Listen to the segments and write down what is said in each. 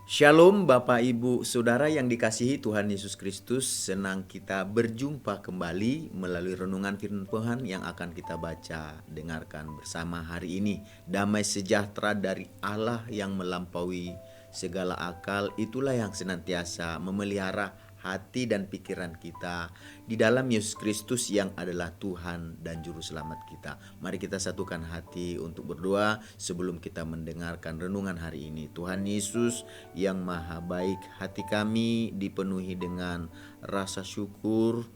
Shalom Bapak Ibu Saudara yang dikasihi Tuhan Yesus Kristus. Senang kita berjumpa kembali melalui renungan firman Tuhan yang akan kita baca dengarkan bersama hari ini. Damai sejahtera dari Allah yang melampaui segala akal, itulah yang senantiasa memelihara hati dan pikiran kita di dalam Yesus Kristus yang adalah Tuhan dan Juru Selamat kita. Mari kita satukan hati untuk berdoa sebelum kita mendengarkan renungan hari ini. Tuhan Yesus yang Maha Baik, hati kami dipenuhi dengan rasa syukur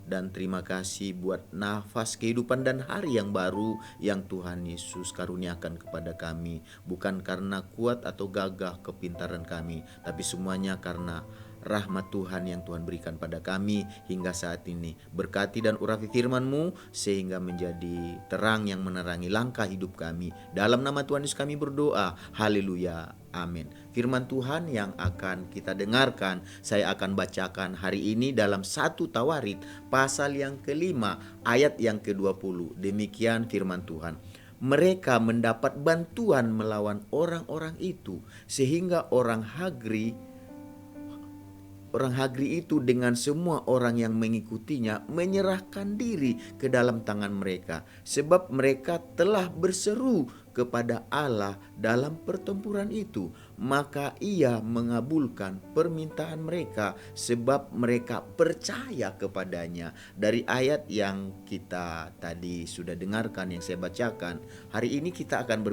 dan terima kasih buat nafas kehidupan dan hari yang baru yang Tuhan Yesus karuniakan kepada kami. Bukan karena kuat atau gagah kepintaran kami, tapi semuanya karena rahmat Tuhan yang Tuhan berikan pada kami hingga saat ini. Berkati dan urapi firman-Mu sehingga menjadi terang yang menerangi langkah hidup kami. Dalam nama Tuhan Yesus kami berdoa. Haleluya. Amin. Firman Tuhan yang akan kita dengarkan, saya akan bacakan hari ini dalam 1 Tawarit pasal yang kelima ayat yang ke-20. Demikian firman Tuhan. Mereka mendapat bantuan melawan orang-orang itu sehingga orang Hagri itu dengan semua orang yang mengikutinya menyerahkan diri ke dalam tangan mereka, sebab mereka telah berseru kepada Allah dalam pertempuran itu. Maka Ia mengabulkan permintaan mereka sebab mereka percaya kepadanya. Dari ayat yang kita tadi sudah dengarkan, yang saya bacakan, hari ini kita akan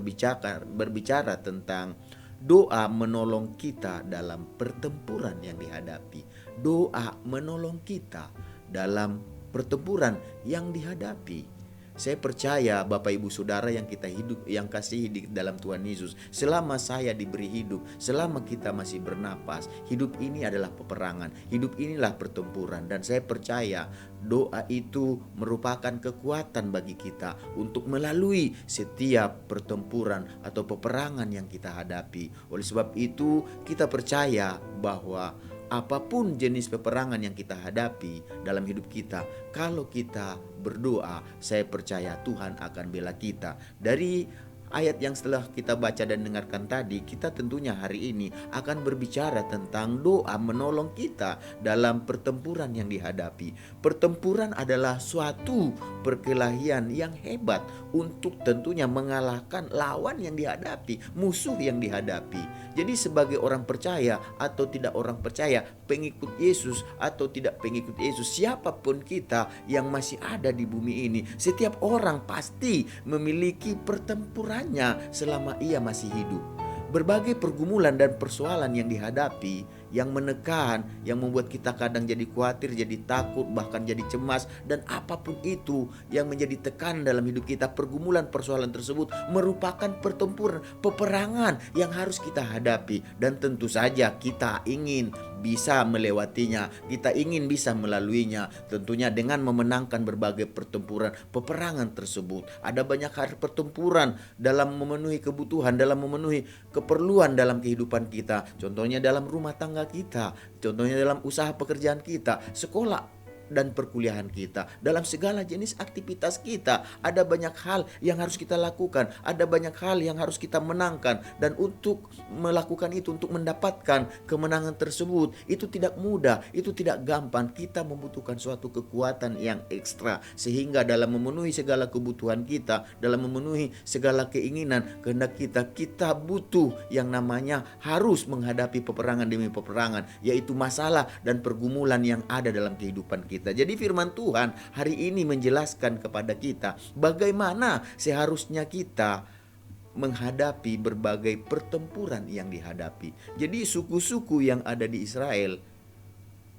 berbicara tentang doa menolong kita dalam pertempuran yang dihadapi. Doa menolong kita dalam pertempuran yang dihadapi. Saya percaya Bapak Ibu Saudara yang kita hidup, yang kasih di dalam Tuhan Yesus, selama saya diberi hidup, selama kita masih bernapas, hidup ini adalah peperangan, hidup inilah pertempuran. Dan saya percaya doa itu merupakan kekuatan bagi kita untuk melalui setiap pertempuran atau peperangan yang kita hadapi. Oleh sebab itu kita percaya bahwa apapun jenis peperangan yang kita hadapi dalam hidup kita, kalau kita berdoa, saya percaya Tuhan akan bela kita. Dari ayat yang setelah kita baca dan dengarkan tadi, kita tentunya hari ini akan berbicara tentang doa menolong kita dalam pertempuran yang dihadapi. Pertempuran adalah suatu perkelahian yang hebat untuk tentunya mengalahkan lawan yang dihadapi, musuh yang dihadapi. Jadi sebagai orang percaya atau tidak orang percaya, pengikut Yesus atau tidak pengikut Yesus, siapapun kita yang masih ada di bumi ini, setiap orang pasti memiliki pertempurannya selama ia masih hidup. Berbagai pergumulan dan persoalan yang dihadapi, yang menekan, yang membuat kita kadang jadi khawatir, jadi takut, bahkan jadi cemas. Dan apapun itu yang menjadi tekanan dalam hidup kita, pergumulan persoalan tersebut merupakan pertempuran, peperangan yang harus kita hadapi. Dan tentu saja kita ingin bisa melewatinya, kita ingin bisa melaluinya, tentunya dengan memenangkan berbagai pertempuran, peperangan tersebut. Ada banyak hal pertempuran dalam memenuhi kebutuhan, dalam memenuhi keperluan dalam kehidupan kita. Contohnya dalam rumah tangga kita, contohnya dalam usaha pekerjaan kita, sekolah dan perkuliahan kita, dalam segala jenis aktivitas kita. Ada banyak hal yang harus kita lakukan, ada banyak hal yang harus kita menangkan. Dan untuk melakukan itu, untuk mendapatkan kemenangan tersebut, itu tidak mudah, itu tidak gampang. Kita membutuhkan suatu kekuatan yang ekstra, sehingga dalam memenuhi segala kebutuhan kita, dalam memenuhi segala keinginan, kehendak kita, kita butuh yang namanya harus menghadapi peperangan demi peperangan, yaitu masalah dan pergumulan yang ada dalam kehidupan kita. Jadi firman Tuhan hari ini menjelaskan kepada kita bagaimana seharusnya kita menghadapi berbagai pertempuran yang dihadapi. Jadi suku-suku yang ada di Israel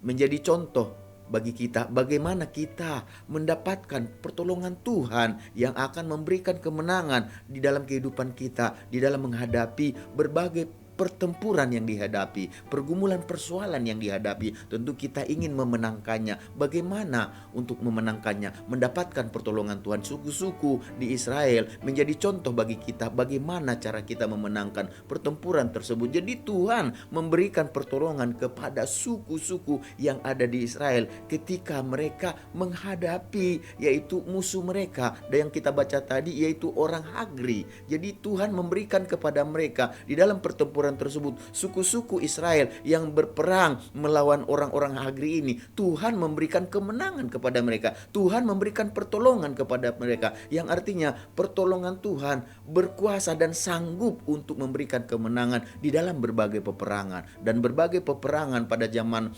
menjadi contoh bagi kita bagaimana kita mendapatkan pertolongan Tuhan yang akan memberikan kemenangan di dalam kehidupan kita, di dalam menghadapi berbagai pertempuran yang dihadapi, pergumulan persoalan yang dihadapi. Tentu kita ingin memenangkannya. Bagaimana untuk memenangkannya? Mendapatkan pertolongan Tuhan. Suku-suku di Israel menjadi contoh bagi kita bagaimana cara kita memenangkan pertempuran tersebut. Jadi Tuhan memberikan pertolongan kepada suku-suku yang ada di Israel ketika mereka menghadapi yaitu musuh mereka, dan yang kita baca tadi yaitu orang Hagri. Jadi Tuhan memberikan kepada mereka di dalam pertempuran pertempuran tersebut, suku-suku Israel yang berperang melawan orang-orang Hagri ini, Tuhan memberikan kemenangan kepada mereka. Tuhan memberikan pertolongan kepada mereka, yang artinya pertolongan Tuhan berkuasa dan sanggup untuk memberikan kemenangan di dalam berbagai peperangan. Dan berbagai peperangan pada zaman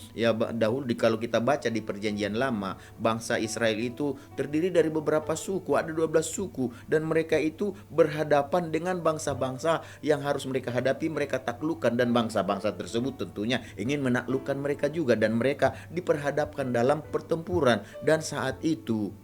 dahulu, kalau kita baca di Perjanjian Lama, bangsa Israel itu terdiri dari beberapa suku, ada 12 suku, dan mereka itu berhadapan dengan bangsa-bangsa yang harus mereka hadapi, mereka taklukkan, dan bangsa-bangsa tersebut tentunya ingin menaklukkan mereka juga, dan mereka diperhadapkan dalam pertempuran. Dan saat itu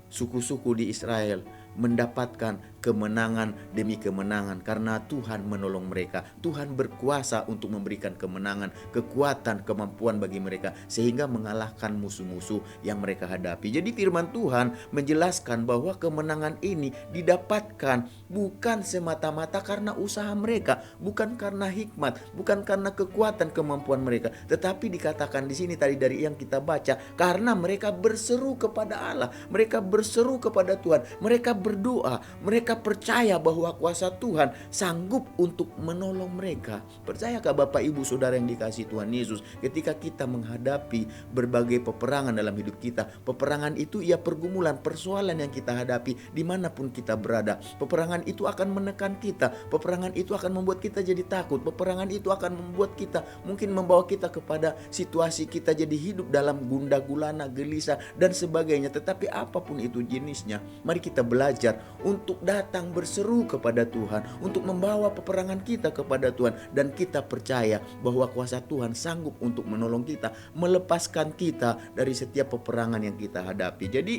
suku-suku di Israel mendapatkan kemenangan demi kemenangan karena Tuhan menolong mereka. Tuhan berkuasa untuk memberikan kemenangan, kekuatan, kemampuan bagi mereka sehingga mengalahkan musuh-musuh yang mereka hadapi. Jadi firman Tuhan menjelaskan bahwa kemenangan ini didapatkan bukan semata-mata karena usaha mereka, bukan karena hikmat, bukan karena kekuatan kemampuan mereka, tetapi dikatakan di sini tadi dari yang kita baca, karena mereka berseru kepada Allah, mereka berseru kepada Tuhan, mereka berdoa, mereka percaya bahwa kuasa Tuhan sanggup untuk menolong mereka. Percayakah Bapak Ibu Saudara yang dikasihi Tuhan Yesus, ketika kita menghadapi berbagai peperangan dalam hidup kita, peperangan itu ia pergumulan, persoalan yang kita hadapi dimanapun kita berada. Peperangan itu akan menekan kita, peperangan itu akan membuat kita jadi takut, peperangan itu akan membuat kita mungkin membawa kita kepada situasi kita jadi hidup dalam gundah gulana, gelisah dan sebagainya. Tetapi apapun itu jenisnya, mari kita belajar untuk datang berseru kepada Tuhan, untuk membawa peperangan kita kepada Tuhan, dan kita percaya bahwa kuasa Tuhan sanggup untuk menolong kita, melepaskan kita dari setiap peperangan yang kita hadapi. Jadi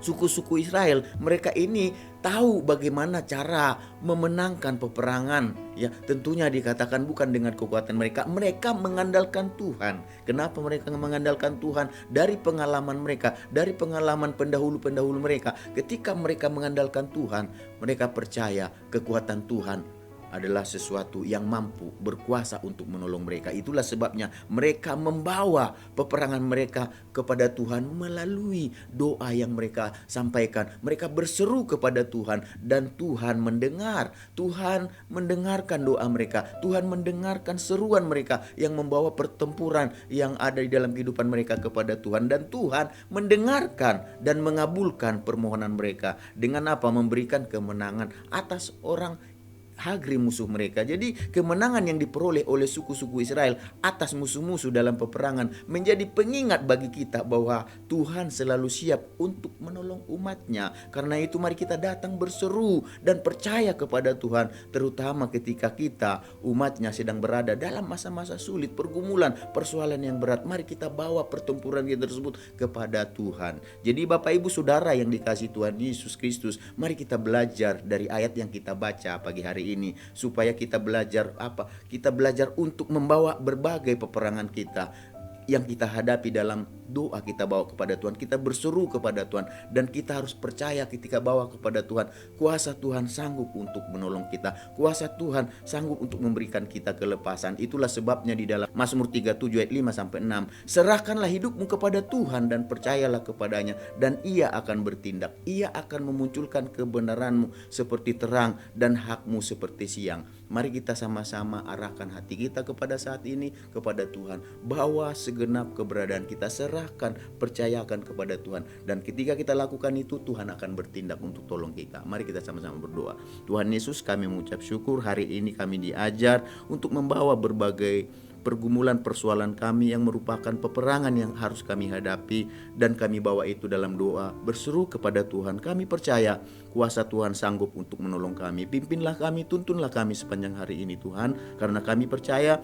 suku-suku Israel, mereka ini tahu bagaimana cara memenangkan peperangan. Ya, tentunya dikatakan bukan dengan kekuatan mereka. Mereka mengandalkan Tuhan. Kenapa mereka mengandalkan Tuhan? Dari pengalaman mereka, dari pengalaman pendahulu-pendahulu mereka. Ketika mereka mengandalkan Tuhan, mereka percaya kekuatan Tuhan adalah sesuatu yang mampu, berkuasa untuk menolong mereka. Itulah sebabnya mereka membawa peperangan mereka kepada Tuhan melalui doa yang mereka sampaikan. Mereka berseru kepada Tuhan dan Tuhan mendengar. Tuhan mendengarkan doa mereka. Tuhan mendengarkan seruan mereka yang membawa pertempuran yang ada di dalam kehidupan mereka kepada Tuhan. Dan Tuhan mendengarkan dan mengabulkan permohonan mereka. Dengan apa? Memberikan kemenangan atas orang Hagri, musuh mereka. Jadi kemenangan yang diperoleh oleh suku-suku Israel atas musuh-musuh dalam peperangan menjadi pengingat bagi kita bahwa Tuhan selalu siap untuk menolong umatnya. Karena itu mari kita datang berseru dan percaya kepada Tuhan, terutama ketika kita umatnya sedang berada dalam masa-masa sulit, pergumulan, persoalan yang berat. Mari kita bawa pertempuran kita tersebut kepada Tuhan. Jadi Bapak Ibu Saudara yang dikasihi Tuhan Yesus Kristus, mari kita belajar dari ayat yang kita baca pagi hari ini, supaya kita belajar apa? Kita belajar untuk membawa berbagai peperangan kita yang kita hadapi dalam doa, kita bawa kepada Tuhan, kita berseru kepada Tuhan, dan kita harus percaya ketika bawa kepada Tuhan, kuasa Tuhan sanggup untuk menolong kita, kuasa Tuhan sanggup untuk memberikan kita kelepasan. Itulah sebabnya di dalam Mazmur 37 ayat 5-6, serahkanlah hidupmu kepada Tuhan dan percayalah kepadanya, dan Ia akan bertindak. Ia akan memunculkan kebenaranmu seperti terang dan hakmu seperti siang. Mari kita sama-sama arahkan hati kita kepada saat ini kepada Tuhan, bawa segenap keberadaan kita, serahkan, percayakan kepada Tuhan. Dan ketika kita lakukan itu, Tuhan akan bertindak untuk tolong kita. Mari kita sama-sama berdoa. Tuhan Yesus, kami mengucap syukur hari ini kami diajar untuk membawa berbagai pergumulan persoalan kami yang merupakan peperangan yang harus kami hadapi, dan kami bawa itu dalam doa, berseru kepada Tuhan. Kami percaya kuasa Tuhan sanggup untuk menolong kami. Pimpinlah kami, tuntunlah kami sepanjang hari ini Tuhan, karena kami percaya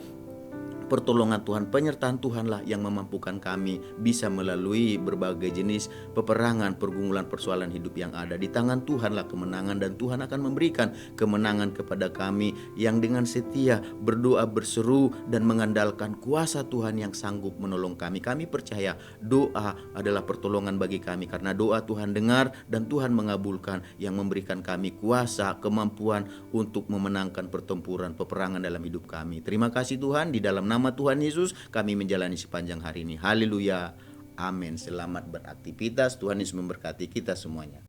pertolongan Tuhan, penyertaan Tuhanlah yang memampukan kami bisa melalui berbagai jenis peperangan, pergumulan, persoalan hidup yang ada. Di tangan Tuhanlah kemenangan, dan Tuhan akan memberikan kemenangan kepada kami yang dengan setia berdoa, berseru, dan mengandalkan kuasa Tuhan yang sanggup menolong kami. Kami percaya doa adalah pertolongan bagi kami, karena doa Tuhan dengar dan Tuhan mengabulkan, yang memberikan kami kuasa, kemampuan untuk memenangkan pertempuran, peperangan dalam hidup kami. Terima kasih Tuhan, di dalam nama Tuhan Yesus kami menjalani sepanjang hari ini. Haleluya. Amin. Selamat beraktivitas. Tuhan Yesus memberkati kita semuanya.